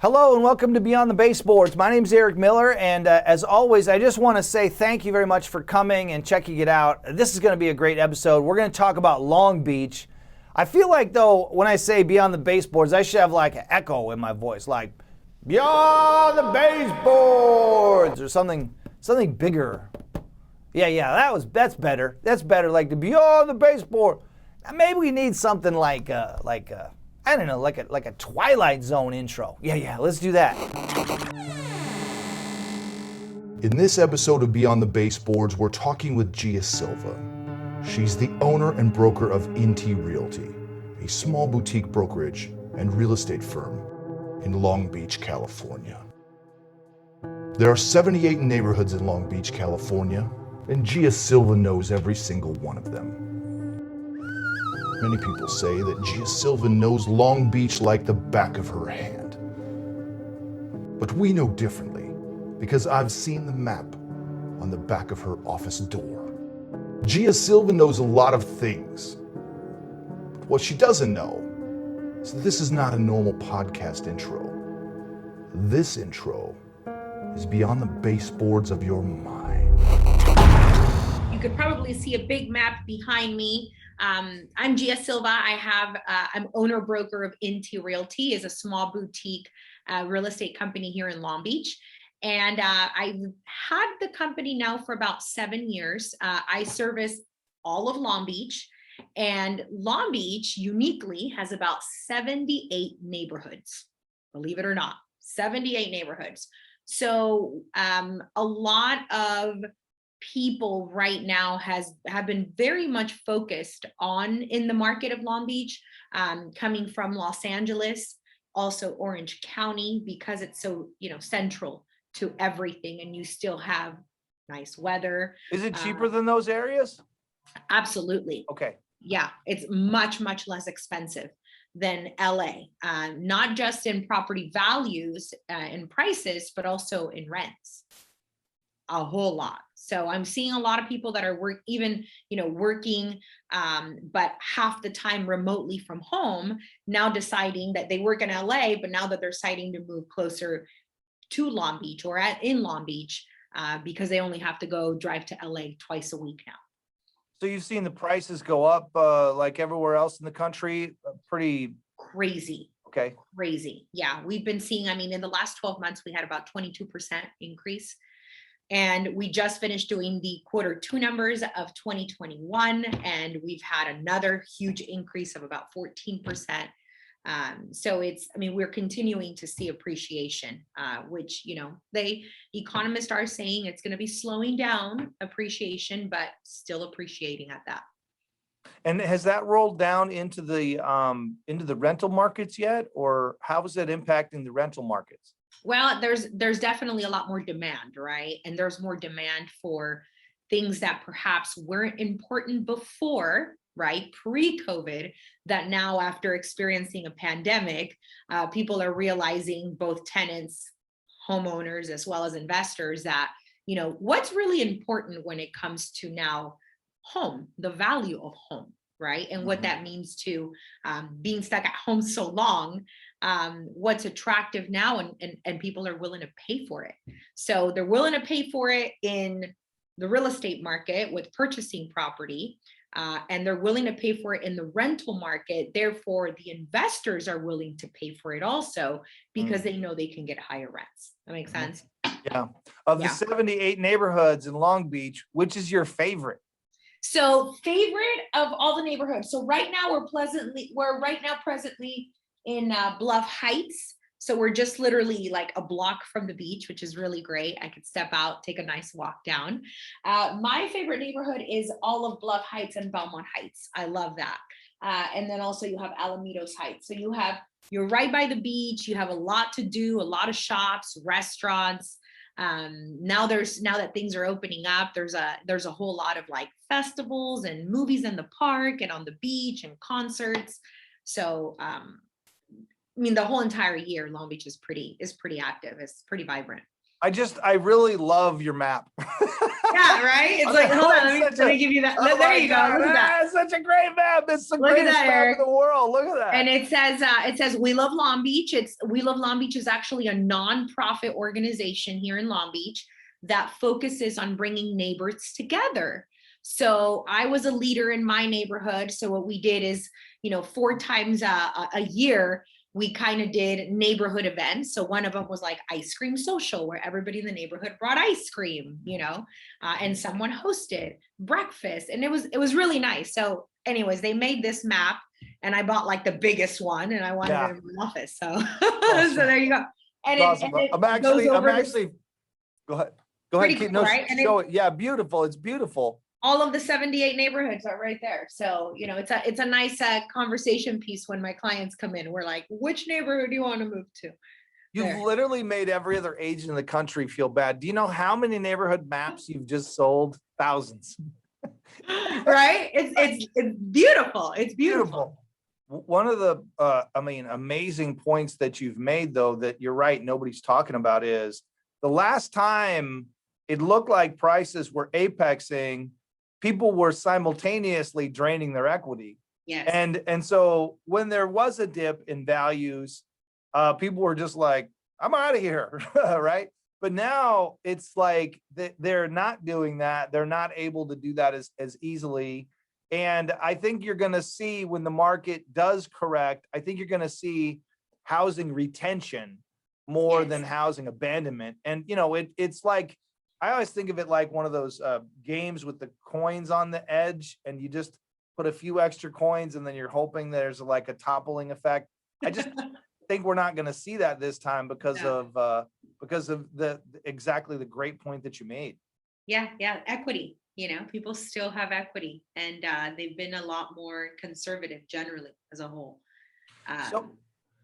Hello and welcome to Beyond the Baseboards. My name is Erik Miller, and as always, I just want to say thank you very much for coming and checking it out. This is going to be a great episode. We're going to talk about Long Beach. I feel like, though, when I say Beyond the Baseboards, I should have like an echo in my voice, like Beyond the Baseboards or something bigger. Yeah, that's better. That's better, like the Beyond the Baseboard. Maybe we need something like I don't know, like a Twilight Zone intro. Yeah, let's do that. In this episode of Beyond the Baseboards, we're talking with Gia Silva. She's the owner and broker of Inti Realty, a small boutique brokerage and real estate firm in Long Beach, California. There are 78 neighborhoods in Long Beach, California, and Gia Silva knows every single one of them. Many people say that Gia Silva knows Long Beach like the back of her hand. But we know differently, because I've seen the map on the back of her office door. Gia Silva knows a lot of things. But what she doesn't know is that this is not a normal podcast intro. This intro is beyond the baseboards of your mind. You could probably see a big map behind me. I'm Gia Silva. I'm owner broker of Inti Realty, is a small boutique real estate company here in Long Beach. And I've had the company now for about 7 years. I service all of Long Beach, and Long Beach uniquely has about 78 neighborhoods, believe it or not, 78 neighborhoods. So a lot of people right now have been very much focused on in the market of Long Beach, coming from Los Angeles, also Orange County, because it's so central to everything, and you still have nice weather. Is it cheaper than those areas? Absolutely. Okay. Yeah, it's much less expensive than LA, not just in property values and prices, but also in rents. A whole lot. So I'm seeing a lot of people that are working, but half the time remotely from home, now deciding that they work in LA, but now that they're deciding to move closer to Long Beach or in Long Beach, because they only have to drive to LA twice a week now. So you've seen the prices go up like everywhere else in the country, pretty crazy. Okay. Crazy. Yeah. We've been seeing, in the last 12 months, we had about 22% increase. And we just finished doing the Q2 numbers of 2021, and we've had another huge increase of about 14%. So we're continuing to see appreciation, which, economists are saying it's going to be slowing down appreciation, but still appreciating at that. And has that rolled down into the rental markets yet, or how is that impacting the rental markets? Well, there's definitely a lot more demand, right? And there's more demand for things that perhaps weren't important before, right? Pre-COVID, that now after experiencing a pandemic, people are realizing, both tenants, homeowners, as well as investors, that, what's really important when it comes to now home, the value of home, right? And what that means to being stuck at home so long, what's attractive now, and people are willing to pay for it. So they're willing to pay for it in the real estate market with purchasing property, and they're willing to pay for it in the rental market. Therefore, the investors are willing to pay for it also, because they know they can get higher rents. That makes sense? Yeah. Of the 78 neighborhoods in Long Beach, which is your favorite? So favorite of all the neighborhoods. So right now we're presently in Bluff Heights. So we're just literally like a block from the beach, which is really great. I could step out, take a nice walk down. My favorite neighborhood is all of Bluff Heights and Belmont Heights. I love that. And then also you have Alamitos Heights. So you're right by the beach. You have a lot to do, a lot of shops, restaurants. Now that things are opening up, there's a whole lot of like festivals and movies in the park and on the beach and concerts. So the whole entire year, Long Beach is pretty active. It's pretty vibrant. I really love your map. Yeah, right. It's like, hold on, let me give you that. Oh There you go. God, Look at that. It's such a great map. It's the Look at greatest that, map Erik. in the world. Look at that. And it says We Love Long Beach. We Love Long Beach is actually a nonprofit organization here in Long Beach that focuses on bringing neighbors together. So I was a leader in my neighborhood. So what we did is, 4 times a year, we kind of did neighborhood events. So one of them was like ice cream social, where everybody in the neighborhood brought ice cream, and someone hosted breakfast, and it was really nice. So anyways, they made this map, and I bought like the biggest one, and I wanted it in my office. So, Awesome. so there you go. And awesome. I'm actually, go ahead. Go ahead. Cool, right? Show it. Yeah, beautiful. It's beautiful. All of the 78 neighborhoods are right there. So, it's a nice conversation piece when my clients come in. We're like, which neighborhood do you want to move to? You've literally made every other agent in the country feel bad. Do you know how many neighborhood maps you've just sold? Thousands. Right? It's beautiful. It's beautiful. One of the, amazing points that you've made, though, that you're right, nobody's talking about, is the last time it looked like prices were apexing, people were simultaneously draining their equity. Yes. And so when there was a dip in values, people were just like, I'm out of here, right? But now it's like they're not doing that. They're not able to do that as easily. And I think you're going to see, when the market does correct, I think you're going to see housing retention more than housing abandonment. And, it's like, I always think of it like one of those games with the coins on the edge, and you just put a few extra coins, and then you're hoping there's like a toppling effect. I just think we're not going to see that this time because of the exactly the great point that you made. Yeah, equity. People still have equity, and they've been a lot more conservative generally as a whole.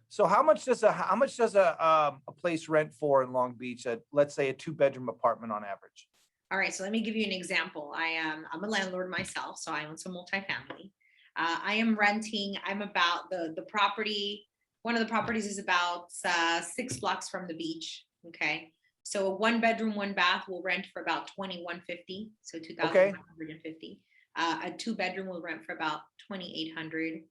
So how much does a place rent for in Long Beach at, let's say, a 2-bedroom apartment on average? All right, so let me give you an example. I'm a landlord myself, so I own some multifamily. I am renting. I'm about the property. One of the properties is about 6 blocks from the beach. Okay, so a 1-bedroom, 1-bath will rent for about $2,150, so $2,150. A 2-bedroom will rent for about $2,800,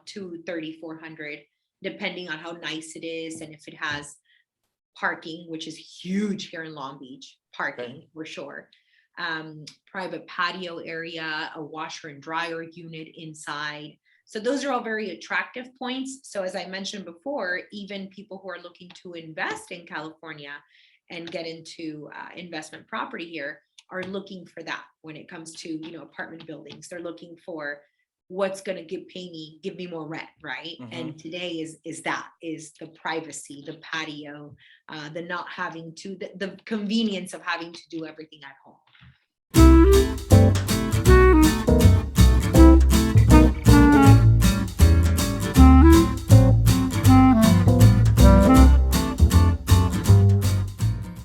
to $3,400. Depending on how nice it is and if it has parking, which is huge here in Long Beach, parking for sure. Private patio area, a washer and dryer unit inside. So those are all very attractive points. So as I mentioned before, even people who are looking to invest in California and get into investment property here are looking for that when it comes to, apartment buildings. They're looking for what's going to give me more rent, right? Mm-hmm. And today is the privacy, the patio, the not having to, the convenience of having to do everything at home.